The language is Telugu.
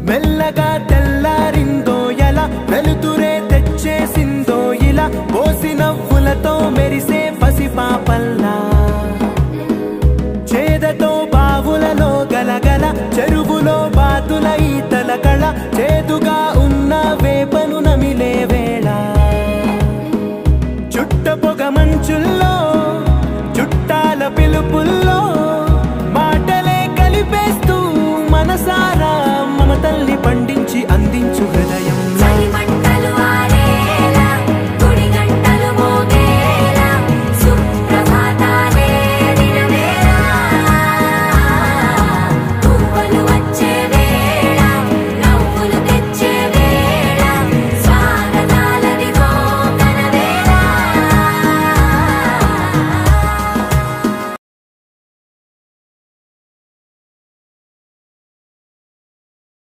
మెల్లగా తెల్లారిందో ఎలా వెలుతురే తెచ్చేసిందో ఇలా పోసి నవ్వులతో మెరిసే పసిపాపల్లా చేదతో బావులలో గలగల చెరువులో బాతుల ఈతల కళ చేదుగా ఉన్న వేపను నమిలే వేళ చుట్ట పొగ మంచుల్లో చుట్టాల పిలుపుల్లో మాటలే కలిపేస్తూ మనసారా మమతల్ని పండించి